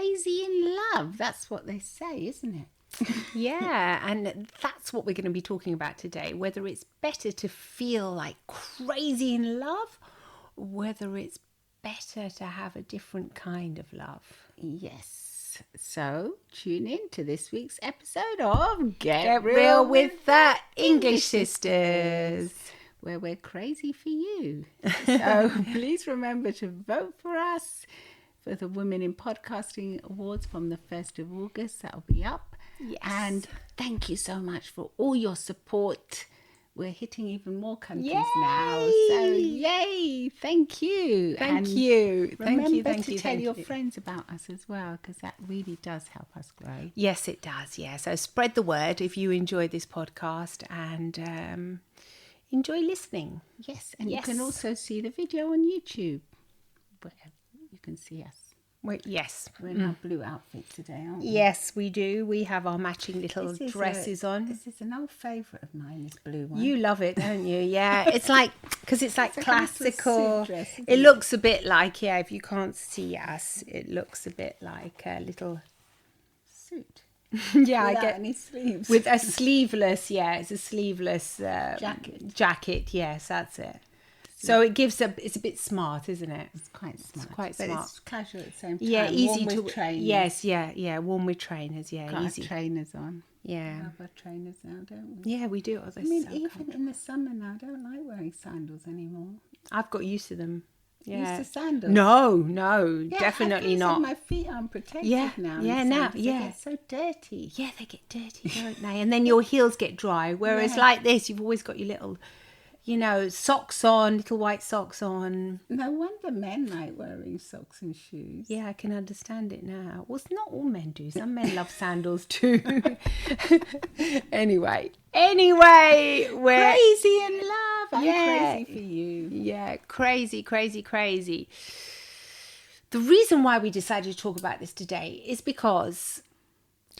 crazy in love. That's what they say, isn't it? Yeah, and that's what we're going to be talking about today. Whether it's better to feel like crazy in love, or whether it's better to have a different kind of love. Yes. So tune in to this week's episode of Get Real with the English Sisters, where we're crazy for you. So please remember to vote for us for the Women in Podcasting Awards from the 1st of August. That'll be up. Yes. And thank you so much for all your support. We're hitting even more countries Yay! now. So yay! Thank you. Thank you. Remember to tell your friends about us as well, because that really does help us grow. Yes, it does. Yeah. So spread the word if you enjoy this podcast and enjoy listening. Yes, and you can also see the video on YouTube, where you can see us. Yes. We're in our blue outfit today, aren't we? Yes, we do. We have our matching little dresses on. This is an old favourite of mine, this blue one. You love it, don't you? Yeah. It's like, because it's like classical. Dress, it looks a bit like, if you can't see us, it looks a bit like a little suit. Yeah, Without I get any sleeves. with a sleeveless. Yeah, it's a sleeveless jacket. Jacket, yes, that's it. So it's a bit smart, isn't it? It's quite smart. It's quite but smart. It's casual at the same time. Yeah, easy warm to with trainers. Yes, yeah, warm with trainers. Yeah, Got easy. our trainers on. Yeah. We love our trainers now, don't we? Yeah, we do. Oh, I mean, even in the summer now, I don't like wearing sandals anymore. I've got used to them. Yeah. Used to sandals? No, Yeah, definitely I feel not. My feet are unprotected now. Yeah, in now, sandals. yeah. They get so dirty. Yeah, they get dirty, don't they? And then your heels get dry. Whereas like this, you've always got your little, socks on, little white socks on. No wonder men like wearing socks and shoes. Yeah, I can understand it now. Well, it's not all men do. Some men love sandals too. Anyway, we're Crazy in love. I'm Yeah. crazy for you. Yeah, crazy. The reason why we decided to talk about this today is because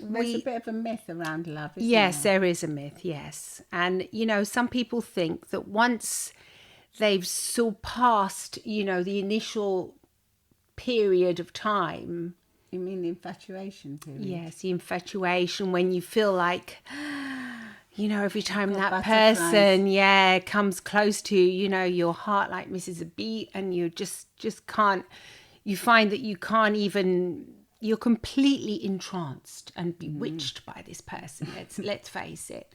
There's a bit of a myth around love, isn't yes, there? there is a myth, yes. And, some people think that once they've surpassed, the initial period of time. You mean the infatuation period? Yes, the infatuation, when you feel like, every time that butterflies. person, comes close to you, your heart like misses a beat and you just can't, you find that you can't even, you're completely entranced and bewitched by this person. Let's face it.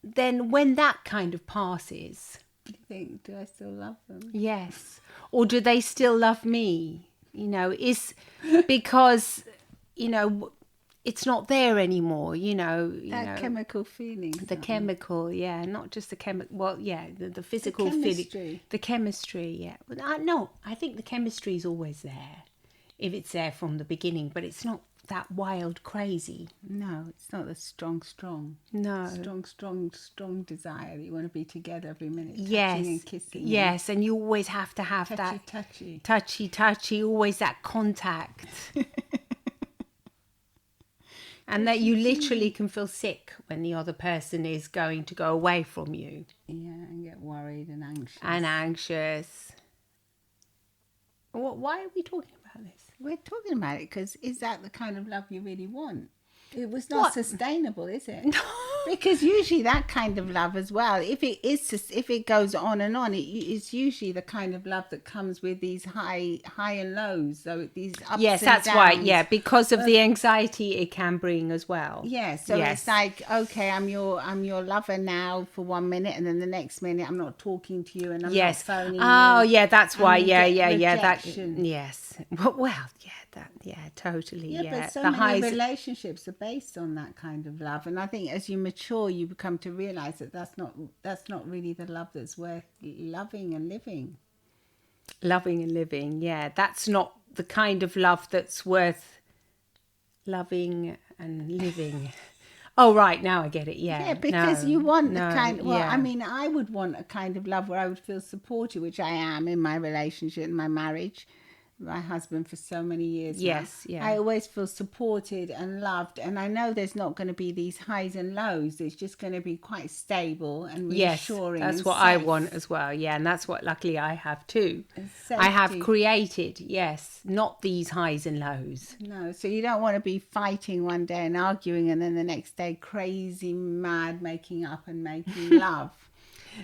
Then when that kind of passes, You think, do I still love them? yes, or do they still love me? Is because it's not there anymore. That chemical feeling. the chemical, not just the chemical. Well, the physical chemistry. feeling, the chemistry. Yeah, no, I think the chemistry is always there if it's there from the beginning, but it's not that wild crazy. No, it's not the strong. No. Strong desire that you want to be together every minute. Yes, Touching and kissing. yes, and you always have to have that touchy, always that contact. And that you literally can feel sick when the other person is going to go away from you. Yeah, and get worried and anxious. Why are we talking about this? We're talking about it because is that the kind of love you really want? It was not sustainable, is it? No. Because usually that kind of love as well, if it goes on and on, it's usually the kind of love that comes with these high and lows. So these ups Yes, and that's downs. right. Yeah, because of the anxiety it can bring as well. Yeah, so Yes. it's like, okay, I'm your lover now for 1 minute, and then the next minute I'm not talking to you, and I'm not phoning you. Oh, yeah, that's why. and you Yeah. get That. rejection. Yes. Well, totally. Yeah, but so many relationships are based on that kind of love, and I think as you mature, you become to realise that that's not really the love that's worth loving and living. Loving and living, yeah, that's not the kind of love that's worth loving and living. Oh, right, now I get it, yeah. Yeah, because you want the kind. Well, yeah. I mean, I would want a kind of love where I would feel supported, which I am in my relationship, in my marriage. my husband for so many years now. Yes, yeah. I always feel supported and loved, and I know there's not going to be these highs and lows. It's just going to be quite stable and Yes, reassuring. that's and what I safe. want as well. Yeah, and that's what luckily I have too. And I have safety. created, yes, not these highs and lows. No, so you don't want to be fighting one day and arguing, and then the next day crazy, mad, making up and making love.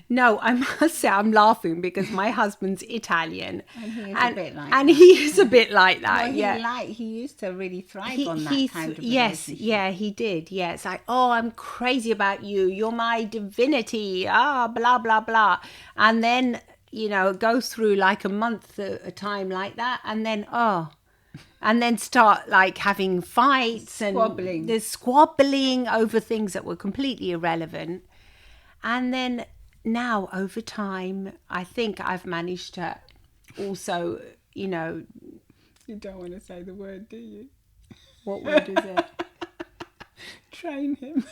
No, I must say I'm laughing because my husband's Italian, And he is a bit like and that. he is a bit like that. Well, yeah, he used to really thrive on that kind of yes, relationship. yeah, he did. Yeah, it's like, oh, I'm crazy about you. You're my divinity. Ah, blah blah blah, and then it goes through like a month a time like that, and then and then start like having fights and Squabbling. there's squabbling over things that were completely irrelevant, and then now over time, I think I've managed to also, You don't want to say the word, do you? what word is it? Train him.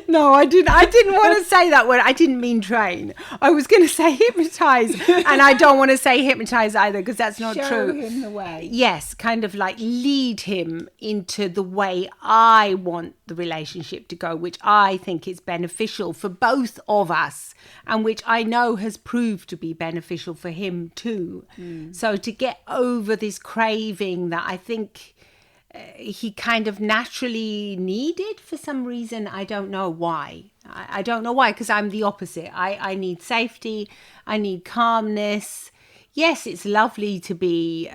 No, I didn't want to say that word. I didn't mean train. I was going to say hypnotize, and I don't want to say hypnotize either because that's not Show true. him the way. Yes, kind of like lead him into the way I want the relationship to go, which I think is beneficial for both of us and which I know has proved to be beneficial for him too. So to get over this craving that I think he kind of naturally needed for some reason. I don't know why. I don't know why, because I'm the opposite. I need safety. I need calmness. Yes, it's lovely to be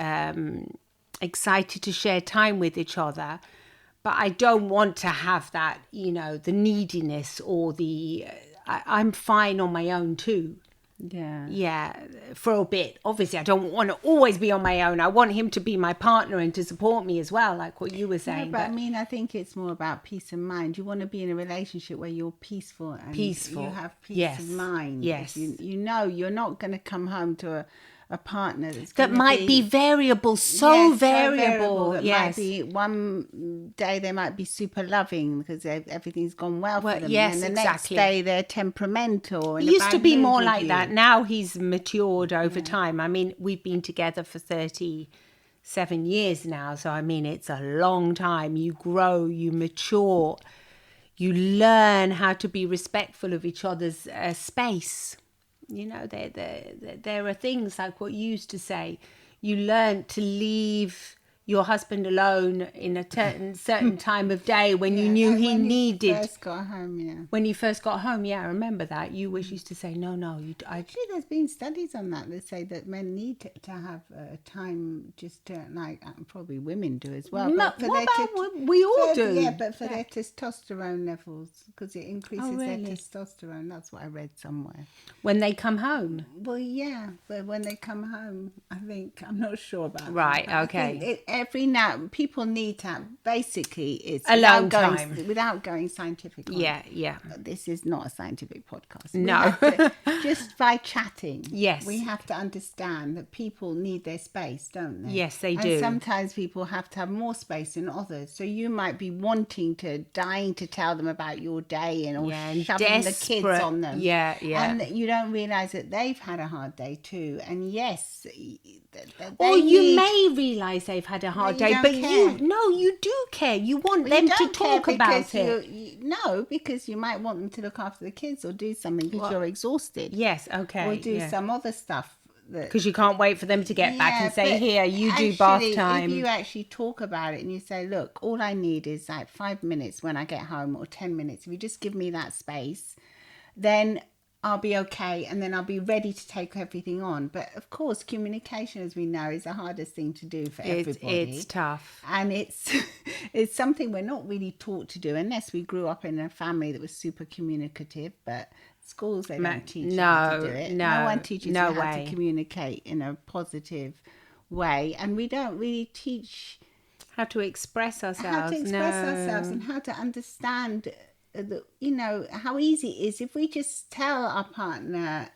excited to share time with each other, but I don't want to have that, the neediness or the... I'm fine on my own too. Yeah, for a bit. Obviously, I don't want to always be on my own. I want him to be my partner and to support me as well, like what you were saying. But I mean, I think it's more about peace of mind. You want to be in a relationship where you're peaceful and you have peace of mind. Yes. You know you're not going to come home to a partner that might be variable, so variable. That might be one day they might be super loving because everything's gone well for them. Yes, and the exactly. next day they're temperamental. He used to be more like that. Now he's matured over time. I mean, we've been together for 37 years now. So, I mean, it's a long time. You grow, you mature, you learn how to be respectful of each other's space. There are things like what you used to say. You learn to leave your husband alone in a certain time of day when you knew he needed. When he first got home, When he first got home, I remember that. You always used to say, no. Actually, there's been studies on that say that men need to have time just to, like, probably women do as well. We all do. Yeah, but for their testosterone levels, because it increases their testosterone. That's what I read somewhere. When they come home? Well, yeah, but when they come home, I'm not sure about right, that. okay. Every now, people need to have, basically, it's alone time. Without going scientific. Yeah. This is not a scientific podcast. No. Just by chatting. Yes. We have to understand that people need their space, don't they? Yes, they do. And sometimes people have to have more space than others. So you might be dying to tell them about your day and shoving the kids on them. Yeah. And you don't realise that they've had a hard day too. And yes... you may realise they've had a hard day, but you do care. You want them to talk about it. Because you might want them to look after the kids or do something because you're exhausted. Yes, okay. Or do some other stuff. Because you can't wait for them to get back and say, here, you do bath time. If you actually talk about it and you say, look, all I need is like 5 minutes when I get home or 10 minutes. If you just give me that space, then... I'll be okay, and then I'll be ready to take everything on. But of course, communication, as we know, is the hardest thing to do for everybody. It's tough, and it's something we're not really taught to do unless we grew up in a family that was super communicative. But schools, they don't teach you how to do it. No one teaches you how to communicate in a positive way, and we don't really teach how to express ourselves. And how to understand. How easy it is if we just tell our partner,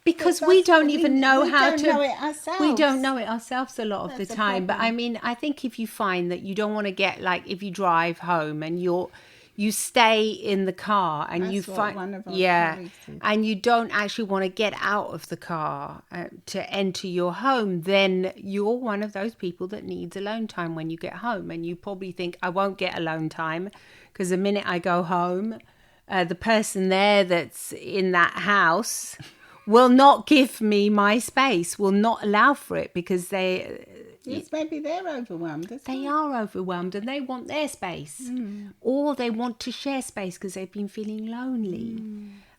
because we don't even know how to. We don't know it ourselves. We don't know it ourselves a lot of the time. But I mean, I think if you find that you don't want to get, like, if you drive home and you're you stay in the car and That's you what find, one of our yeah, colleagues did. and you don't actually want to get out of the car to enter your home, then you're one of those people that needs alone time when you get home. And you probably think, I won't get alone time because the minute I go home, the person there that's in that house will not give me my space, will not allow for it because Yes, maybe they're overwhelmed. they are overwhelmed and they want their space, or they want to share space because they've been feeling lonely,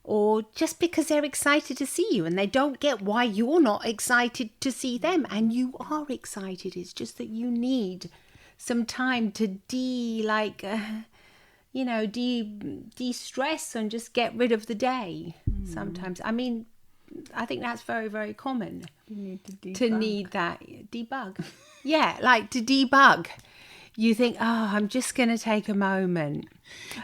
or just because they're excited to see you and they don't get why you're not excited to see them. And you are excited, it's just that you need some time to de-stress and just get rid of the day sometimes. I mean, I think that's very, very common. You need to debug. To need that debug. Yeah, like to debug. You think, oh, I'm just going to take a moment.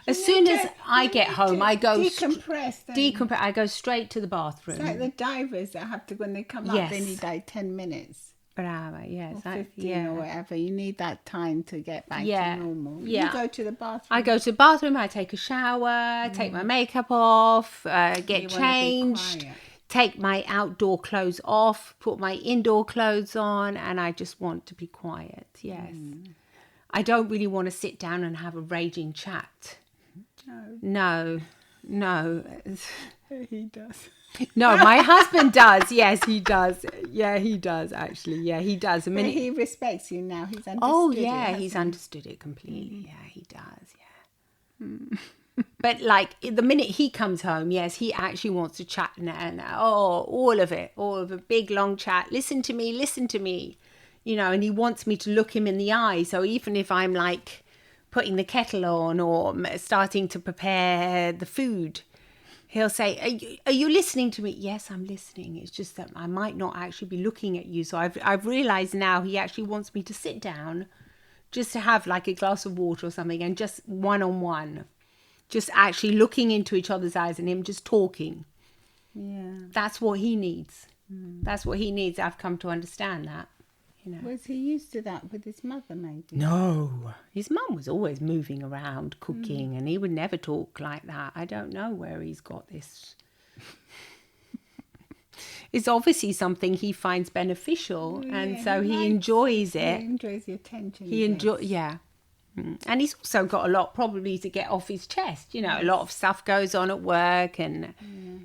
As soon as I get home, I go decompress. I go straight to the bathroom. It's like the divers that have to, when they come up, they need like 10 minutes. Bravo, yes. Or 15 or whatever. You need that time to get back to normal. Yeah. You go to the bathroom. I go to the bathroom, I take a shower, take my makeup off, get changed, take my outdoor clothes off, put my indoor clothes on, and I just want to be quiet, yes. I don't really want to sit down and have a raging chat. No. He does. No, my husband does. Yes, he does. Yeah, he does, actually. Yeah, he does. But he respects you now. He's understood he's understood it completely. Yeah, he does. Yeah. But like the minute he comes home, yes, he actually wants to chat now. Oh, all of a big long chat. Listen to me. You know, and he wants me to look him in the eye. So even if I'm like putting the kettle on or starting to prepare the food, he'll say, are you listening to me? Yes, I'm listening. It's just that I might not actually be looking at you. So I've realized now he actually wants me to sit down just to have like a glass of water or something and just one-on-one, just actually looking into each other's eyes and him just talking. Yeah. That's what he needs. That's what he needs. I've come to understand that. You know. Was he used to that with his mother, maybe? No. His mum was always moving around, cooking, and he would never talk like that. I don't know where he's got this. It's obviously something he finds beneficial, and so he enjoys it. He enjoys the attention. Yeah. And he's also got a lot probably to get off his chest. You know, a lot of stuff goes on at work, and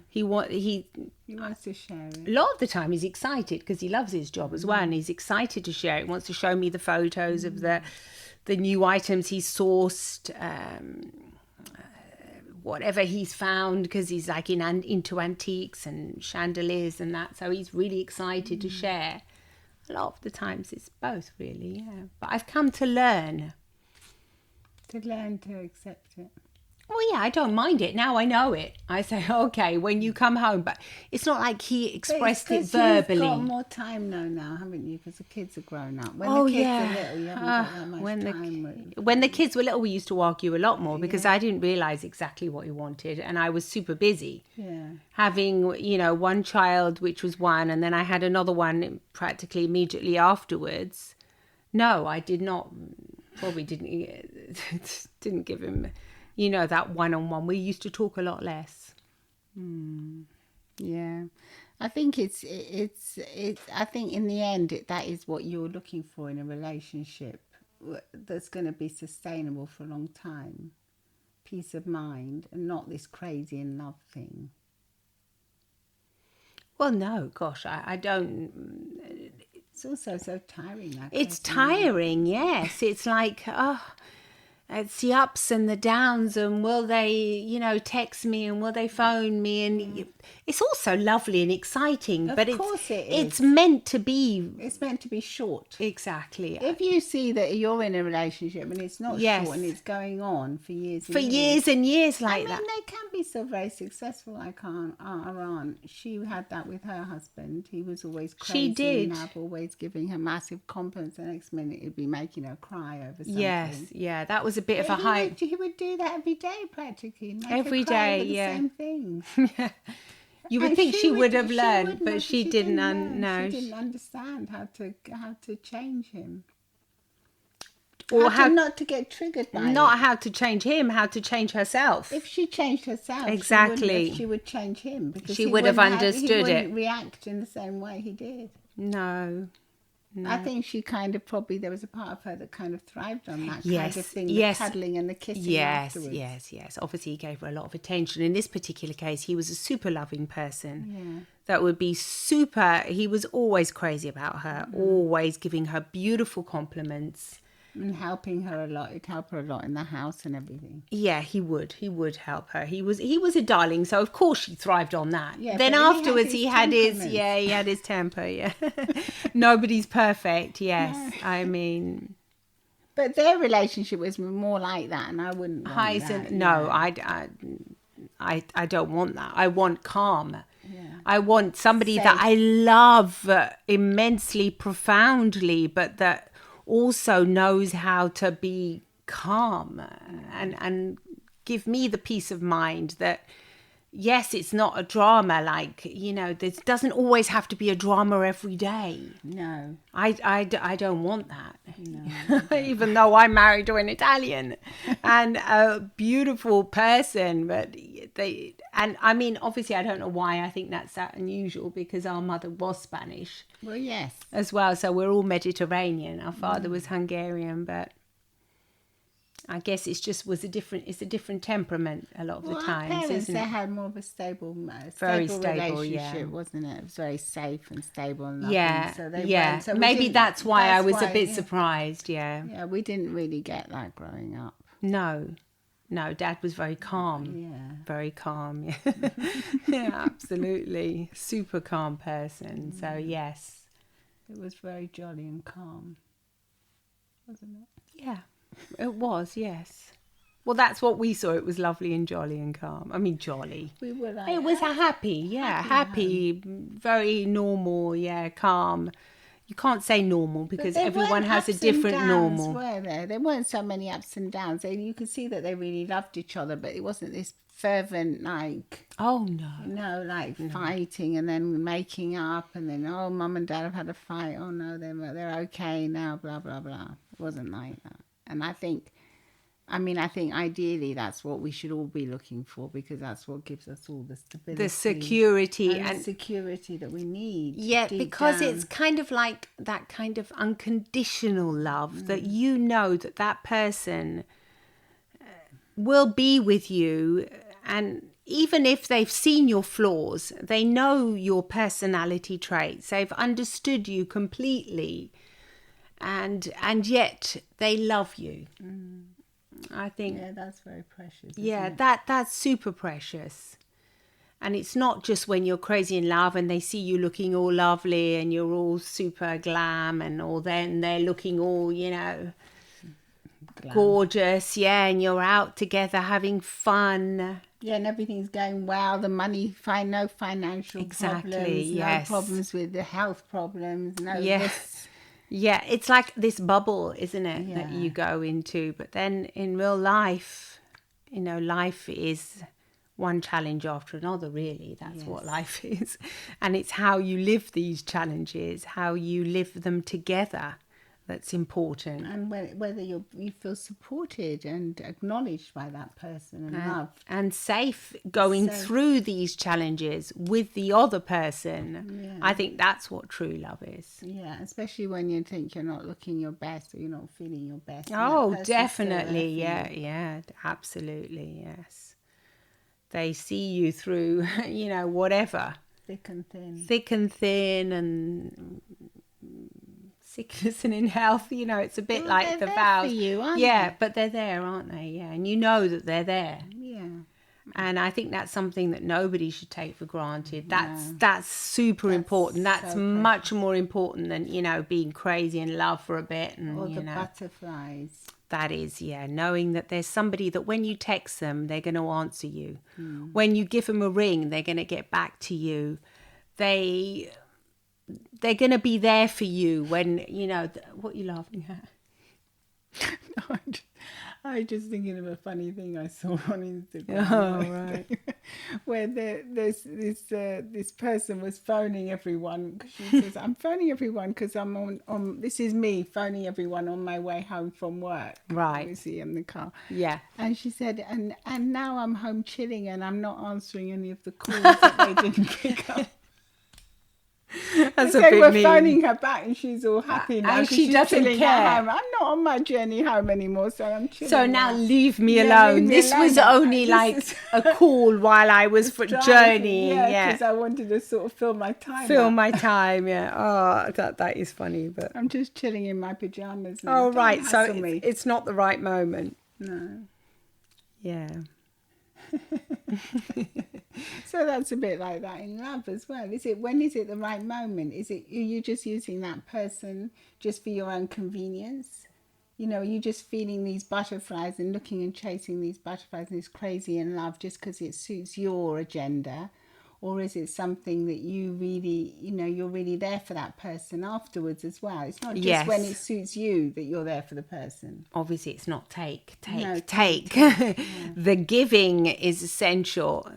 he wants to share it. A lot of the time he's excited because he loves his job as well, and he's excited to share it. He wants to show me the photos of the new items he's sourced, whatever he's found, because he's like into antiques and chandeliers and that. So he's really excited to share. A lot of the times it's both, really. Yeah, but I've come to learn. To accept it. Well, yeah, I don't mind it. Now I know it. I say, okay, when you come home. But it's not like he expressed it verbally. You've got more time now, haven't you? Because the kids are grown up. When the kids are little, you haven't got that much time. When the kids were little, we used to argue a lot more because I didn't realise exactly what he wanted. And I was super busy. Yeah. Having, one child, which was one, and then I had another one practically immediately afterwards. No, I did not. Probably didn't give him, that one-on-one. We used to talk a lot less. Yeah, I think it's. I think in the end, that is what you're looking for in a relationship that's going to be sustainable for a long time. Peace of mind, and not this crazy in love thing. Well, no, gosh, I don't. It's also so tiring. It's tiring, yes. It's like, it's the ups and the downs, and will they, text me, and will they phone me, and it's also lovely and exciting. But of course it is. It's meant to be. It's meant to be short. Exactly. If you see that you're in a relationship and it's not short and it's going on for years and years like that. I mean, they can be so very successful. Like our aunt, she had that with her husband. He was always crazy. She did. And always giving her massive compliments. The next minute, he'd be making her cry over something. Yes, yeah, that was a bit of a hype. He would do that every day, practically. Every day, the same things. You would think she would have learned, but she didn't. She didn't understand how to change him. or how to not to get triggered by not it. how to change him, how to change herself. If she changed herself, Exactly. she would change him, because She he would have wouldn't understood he it. wouldn't react in the same way he did. No. I think she kind of probably, there was a part of her that kind of thrived on that Yes, kind of thing, yes. the cuddling and the kissing Yes, afterwards. yes. Obviously, he gave her a lot of attention. In this particular case, he was a super loving person. Yeah. That would be super. He was always crazy about her, always giving her beautiful compliments. And helping her a lot. It'd help her a lot in the house and everything. Yeah, he would. He would help her. He was a darling, so of course she thrived on that. Yeah, then but afterwards he had his he had his temper, yeah. Nobody's perfect, yes. I mean, But their relationship was more like that, and I wouldn't want that. no, yeah. I don't want that. I want calm. Yeah. I want somebody Safe. that I love immensely, profoundly, but that also knows how to be calm and give me the peace of mind that, yes, it's not a drama. Like, there doesn't always have to be a drama every day. No. I don't want that. No. Even though I'm married to an Italian and a beautiful person, but I mean, obviously I don't know why I think that's that unusual, because our mother was Spanish. Well, yes. As well, so we're all Mediterranean. Our father was Hungarian, but I guess it's a different temperament a lot of the Our times, parents, isn't they it? had more of a stable Very stable, relationship, yeah. wasn't it? It was very safe and stable and loving. Yeah, So they yeah. weren't, so we Maybe didn't- that's why I was a bit yeah. surprised. Yeah. Yeah, we didn't really get that growing up. No, Dad was very calm. Yeah. Very calm. Yeah, yeah, absolutely. Super calm person. So yes. It was very jolly and calm, wasn't it? Yeah, it was. Yes. Well, that's what we saw. It was lovely and jolly and calm. I mean, jolly. We were like, It was a happy, very normal, calm. You can't say normal because there everyone weren't has a ups and different downs, normal. Were there? There weren't so many ups and downs. You could see that they really loved each other, but it wasn't this fervent, like, Oh no. like fighting and then making up and then, oh, mum and dad have had a fight. Oh no, they're okay now. Blah blah blah. It wasn't like that. And I think ideally that's what we should all be looking for, because that's what gives us all the stability, The security and and the security that we need. yeah, deep because down. it's kind of like that kind of unconditional love that you know that person will be with you, and even if they've seen your flaws, they know your personality traits, they've understood you completely, and yet they love you. I think Yeah, that's very precious. yeah, Isn't it? that's super precious. And it's not just when you're crazy in love and they see you looking all lovely and you're all super glam and all, then they're looking all, gorgeous, and you're out together having fun. Yeah, and everything's going well. The money, no financial Exactly, problems, yes. no problems with the health problems, no Yeah. this. Yeah, it's like this bubble, isn't it, that Yeah. you go into. But then in real life, life is one challenge after another, really. That's what life is. And it's how you live these challenges, how you live them together, that's important. And whether you feel supported and acknowledged by that person and loved. And safe going Safe. through these challenges with the other person. Yeah. I think that's what true love is. Yeah, especially when you think you're not looking your best or you're not feeling your best. and that Oh, person's still there definitely. for you. Yeah, absolutely. Yes. They see you through, whatever. Thick and thin And sickness and in health, it's a bit Well, like they're the there vows. for you, aren't yeah, they? but they're there, aren't they? Yeah, and you know that they're there. Yeah. And I think that's something that nobody should take for granted. That's super important. That's so much more important than, being crazy in love for a bit. And, Or the butterflies. that is, knowing that there's somebody that when you text them, they're going to answer you. When you give them a ring, they're going to get back to you. They're going to be there for you when, what are you laughing at? No, I just thinking of a funny thing I saw on Instagram. Oh, right. Where this person was phoning everyone. 'Cause she says, "I'm phoning everyone because I'm on. This is me phoning everyone on my way home from work. Right. Obviously in the car. Yeah. And she said, and now I'm home chilling and I'm not answering any of the calls that they didn't pick up." That's They a bit were mean. phoning her back and she's all happy now And 'cause she she's doesn't chilling care. at home. I'm not on my journey home anymore, so I'm chilling. So now leave me Yeah, alone. leave me This alone. was only This like is- a call while I was for driving. journeying. Yeah, Yeah. because I wanted to sort of fill my time. Fill up. my time. Yeah. Oh, that is funny. But I'm just chilling in my pajamas now. oh, Don't right. So hassle me. it's not the right moment. No. Yeah. So that's a bit like that in love as well. When is it the right moment? Are you just using that person just for your own convenience? You know, are you just feeling these butterflies and looking and chasing these butterflies and this crazy in love just because it suits your agenda? Or is it something that you really, you're really there for that person afterwards as well? It's not just when it suits you that you're there for the person. Obviously, it's not take. No, take. Yeah. The giving is essential.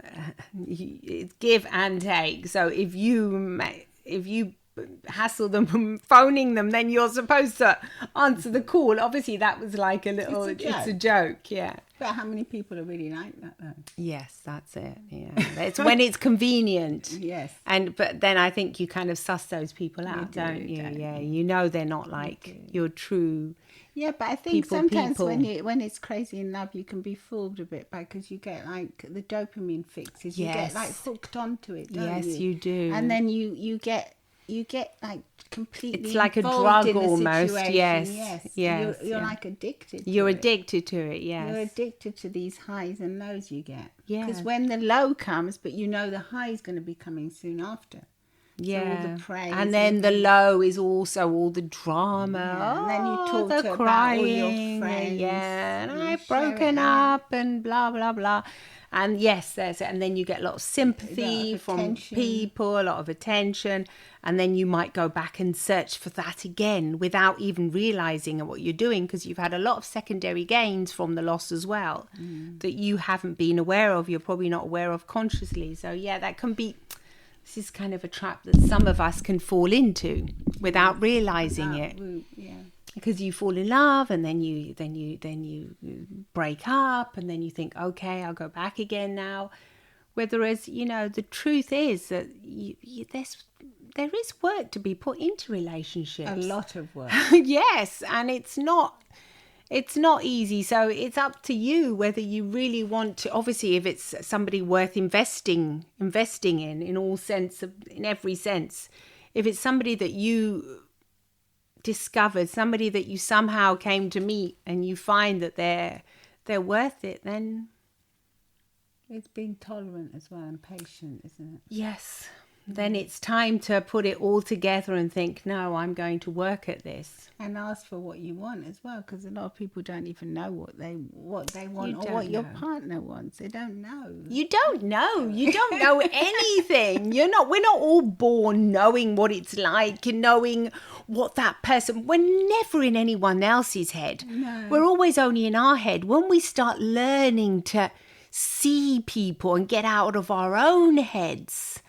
It's give and take. So if you hassle them phoning them, then you're supposed to answer the call. Obviously, that was like it's a joke. Yeah. But how many people are really like that though? Yes, that's it. Yeah, it's when it's convenient. Yes. But then I think you kind of suss those people out, don't you? Yeah, you know they're not like your true. Yeah, but I think people. sometimes when it's crazy in love, you can be fooled a bit because you get like the dopamine fixes. You get like hooked onto it, don't yes, you? you do. And then you get like completely. It's like a involved drug in the almost. situation. Yes. You're like addicted. You're to it. addicted to it. Yes. You're addicted to these highs and lows you get. Yeah. Because when the low comes, but you know the high is going to be coming soon after. Yeah, so all the praise and then the low is also all the drama. Yeah, and then you talk the to crying, about all your friends. yeah, and and I've share broken it, up, and blah blah blah. And yes, there's it. And then you get a lot of sympathy from attention. people, a lot of attention, and then you might go back and search for that again without even realizing what you're doing because you've had a lot of secondary gains from the loss as well that you haven't been aware of. You're probably not aware of consciously. So yeah, that can be. This is kind of a trap that some of us can fall into without realizing it. Yeah. Because you fall in love and then you break up and then you think, okay, I'll go back again now. Whereas, the truth is that there is work to be put into relationships. A lot of work. Yes, and it's not easy. So it's up to you whether you really want to. Obviously, if it's somebody worth investing in all sense in every sense, if it's somebody that you discovered, somebody that you somehow came to meet, and you find that they're worth it, then it's being tolerant as well and patient, isn't it? yes. Then it's time to put it all together and think, no, I'm going to work at this. And ask for what you want as well, because a lot of people don't even know what they want or what your partner wants. They don't know. You don't know. You don't know anything. We're not all born knowing what it's like and knowing what that person. We're never in anyone else's head. No. We're always only in our head. When we start learning to see people and get out of our own heads,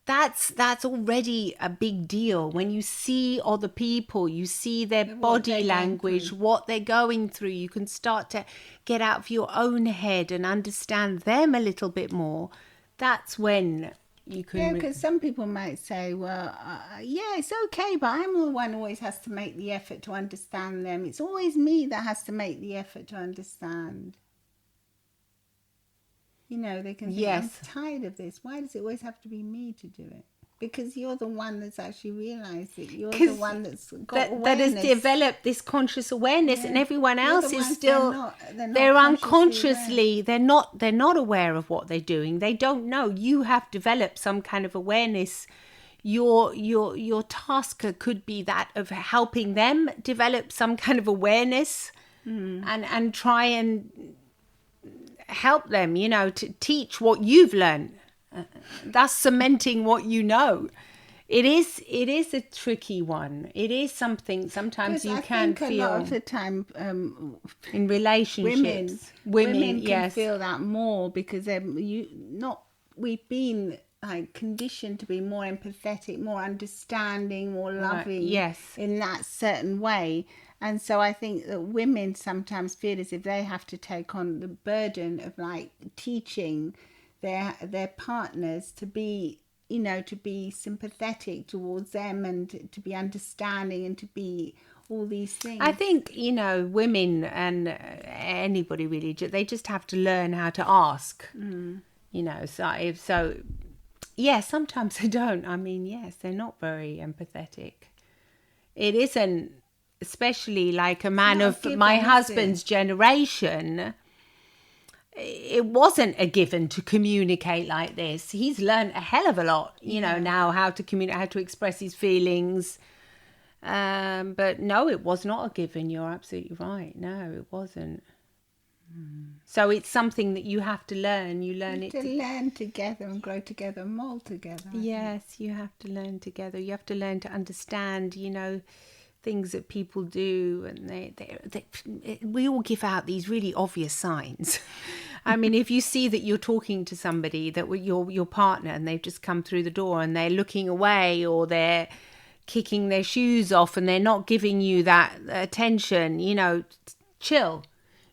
that's already a big deal. When you see other people, you see their body language, what they're going through, you can start to get out of your own head and understand them a little bit more. That's when you can... Yeah, because some people might say, well, yeah, it's okay, but I'm the one who always has to make the effort to understand them. It's always me that has to make the effort to understand. They can think, I'm tired of this. Why does it always have to be me to do it? Because you're the one that's actually realised it. You're the one that's got awareness. That has developed this conscious awareness, and everyone else is still... They're unconsciously... They're not aware of what they're doing. They don't know. You have developed some kind of awareness. Your task could be that of helping them develop some kind of awareness and try and help them, to teach what you've learned, thus cementing what you know. It is a tricky one. It is something sometimes you can think feel a lot of the time in relationships. women can yes. feel that more because we've been like conditioned to be more empathetic, more understanding, more loving, yes. in that certain way. And so I think that women sometimes feel as if they have to take on the burden of like teaching their partners to be, you know, to be sympathetic towards them and to be understanding and to be all these things. I think, you know, women and anybody really, they just have to learn how to ask. You know, so yeah, sometimes they don't. I mean, yes, they're not very empathetic. It isn't, especially like a man of my husband's generation. It wasn't a given to communicate like this. He's learned a hell of a lot, you know, now how to communicate, how to express his feelings. But no, it was not a given. You're absolutely right. No, it wasn't. So it's something that you have to learn. You learn it to learn together and grow together and mold together. Yes, you have to learn together. You have to learn to understand, you know, things that people do, and we all give out these really obvious signs. I mean, if you see that you're talking to somebody, that your partner, and they've just come through the door and they're looking away, or they're kicking their shoes off and they're not giving you that attention, you know, chill.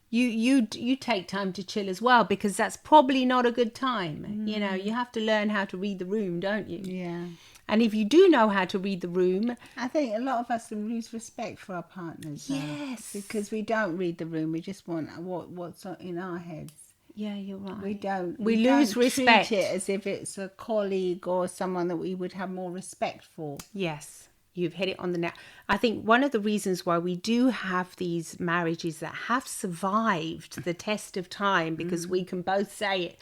You take time to chill as well, because that's probably not a good time. You know, you have to learn how to read the room, don't you? Yeah. And if you do know how to read the room, I think a lot of us lose respect for our partners. Yes. Because we don't read the room. We just want what's in our heads. Yeah, you're right. We don't. We lose don't respect. Treat it as if it's a colleague or someone that we would have more respect for. Yes, you've hit it on the nail. I think one of the reasons why we do have these marriages that have survived the test of time, because we can both say it.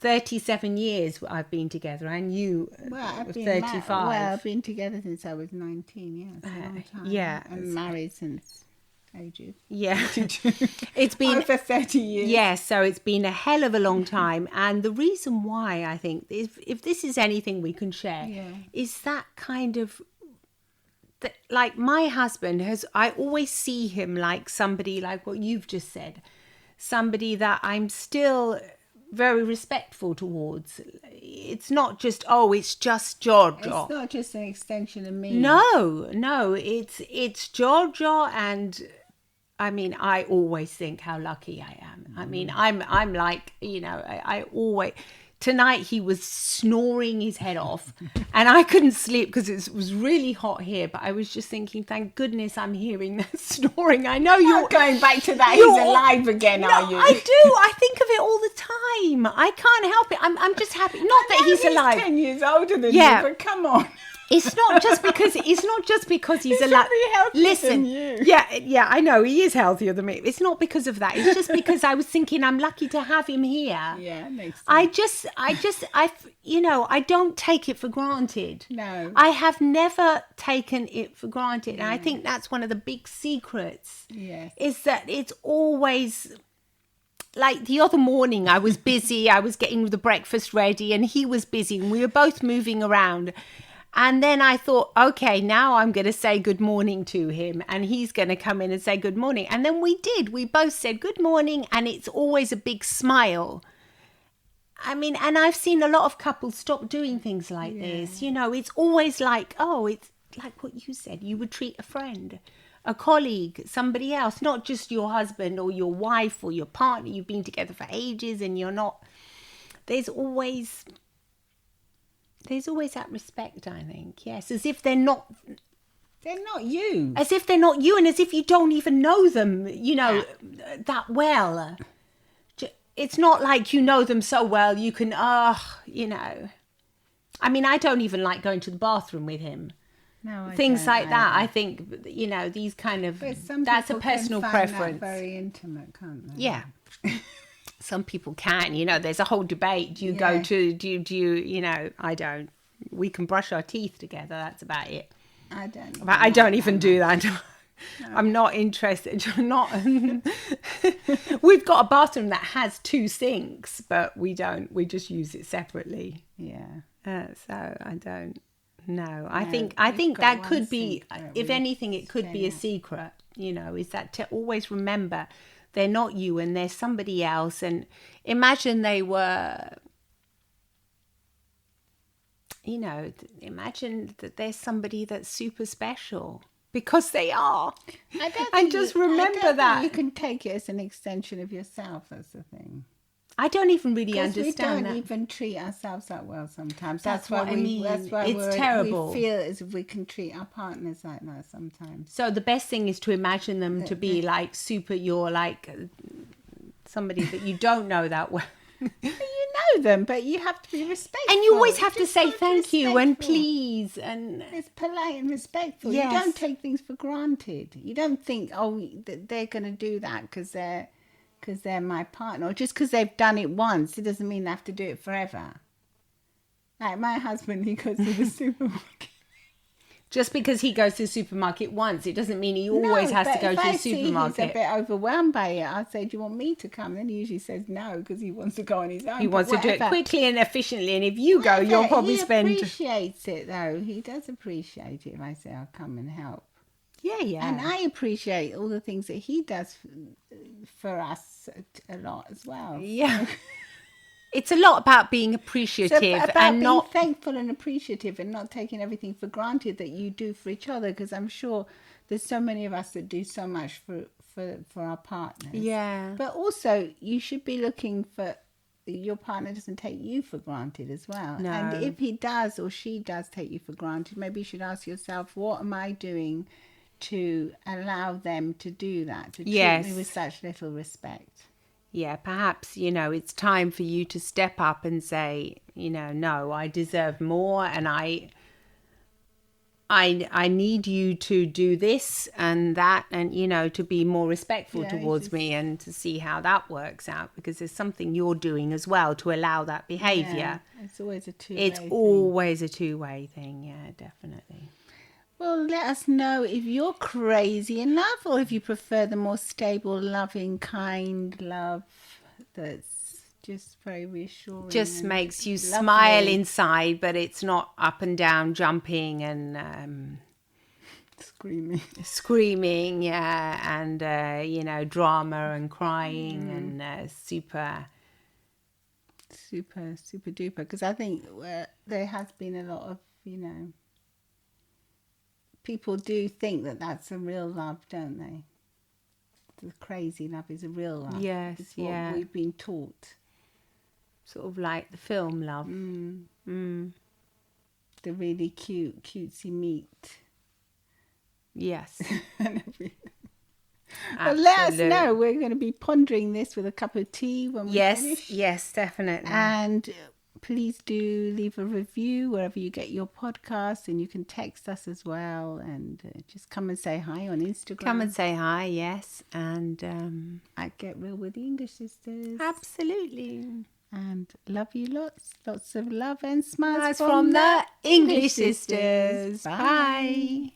37 years I've been together, and you, I've been 35. I've been together since I was 19. Yes, a long time. Yeah, and married since ages. Yeah, it's been over 30 years. Yes, so it's been a hell of a long time, and the reason why I think, if this is anything we can share, is that kind of. Like my husband I always see him like somebody like what you've just said, somebody that I'm still very respectful towards. It's not just, it's just Giorgio. It's not just an extension of me. No, it's Giorgio, and I mean, I always think how lucky I am. I mean, I'm like, you know, I always. Tonight he was snoring his head off, and I couldn't sleep because it was really hot here. But I was just thinking, thank goodness I'm hearing that snoring. I know you're going back to that. He's alive again, are you? I do. I think of it all the time. I can't help it. I'm just happy. Not that he's alive. 10 years older than you, but come on. It's not just because he's alive. Listen, than you. Yeah, I know he is healthier than me. It's not because of that. It's just because I was thinking I'm lucky to have him here. Yeah, makes sense. I don't take it for granted. No, I have never taken it for granted, and I think that's one of the big secrets. Yes, is that it's always. Like the other morning, I was busy. I was getting the breakfast ready, and he was busy, and we were both moving around. And then I thought, okay, now I'm going to say good morning to him, and he's going to come in and say good morning. And then we did. We both said good morning, and it's always a big smile. I mean, and I've seen a lot of couples stop doing things like this. You know, it's always like, it's like what you said. You would treat a friend, a colleague, somebody else, not just your husband or your wife or your partner. You've been together for ages and you're not. There's always that respect, I think. Yes, as if they're not you. As if they're not you, and as if you don't even know them, you know, that well. It's not like you know them so well you can, you know. I mean, I don't even like going to the bathroom with him. No, things like that. I think, you know, these kind of, that's a personal preference. That very intimate, can't they? Yeah. Some people can, you know, there's a whole debate. Do you go to, do you, you know, I don't. We can brush our teeth together. That's about it. I don't even do that. No. I'm not interested. We've got a bathroom that has 2 sinks, but we don't. We just use it separately. Yeah. So I don't. No, I think we've got that one could be, secret if we anything, it could be a share. secret, is that to always remember they're not you and they're somebody else. And imagine they were, imagine that there's somebody that's super special because they are. I don't And think just you, I remember don't that. think you can take it as an extension of yourself. That's the thing. I don't even really Because we understand don't that. even treat ourselves that well sometimes. That's why what I mean. That's why It's terrible. we feel as if we can treat our partners like that sometimes. So the best thing is to imagine them to be like super, you're like somebody that you don't know that well. You know them, but you have to be respectful. And you always have to Just say gotta be thank you and respectful. please. And It's polite and respectful. Yes. You don't take things for granted. You don't think, oh, they're going to do that because they're my partner. Or just because they've done it once, it doesn't mean they have to do it forever. Like my husband, he goes to the supermarket. just because he goes to the supermarket once, it doesn't mean he always has to go to the If supermarket. he's a bit overwhelmed by it, I'll say, do you want me to come? Then he usually says no because he wants to go on his own. He wants to do it Whatever. quickly and efficiently. And if you go, Whatever. you'll probably spend... He appreciates it, though. He does appreciate it if I say I'll come and help. Yeah. And I appreciate all the things that he does for us a lot as well. Yeah. It's a lot about being So appreciative about and being not... thankful and appreciative and not taking everything for granted that you do for each other, because I'm sure there's so many of us that do so much for our partners. Yeah. But also you should be looking for your partner doesn't take you for granted as well. No. And if he does or she does take you for granted, maybe you should ask yourself, what am I doing to allow them to do that, to treat Yes. me with such little respect? Yeah, perhaps, it's time for you to step up and say, no, I deserve more and I need you to do this and that and, to be more respectful towards me and to see how that works out, because there's something you're doing as well to allow that behaviour. Yeah, it's always a two-way It's thing. always a two-way thing, yeah, definitely. Well, let us know if you're crazy in love or if you prefer the more stable, loving, kind love that's just very reassuring. Just and makes you lovely. smile inside, but it's not up and down jumping and screaming, yeah, and drama and crying and super duper. Because I think there has been a lot of, people do think that that's a real love, don't they? The crazy love is a real love. Yes, it's what yeah. we've been taught. Sort of like the film Love. The really cutesy meat. Yes. Well, let us know. We're going to be pondering this with a cup of tea when we finish. Yes, definitely. And please do leave a review wherever you get your podcasts, and you can text us as well, and just come and say hi on Instagram. Come and say hi, yes. And I Get Real with the English Sisters. absolutely. And love you lots. Lots of love and smiles That's from the English Sisters. Bye.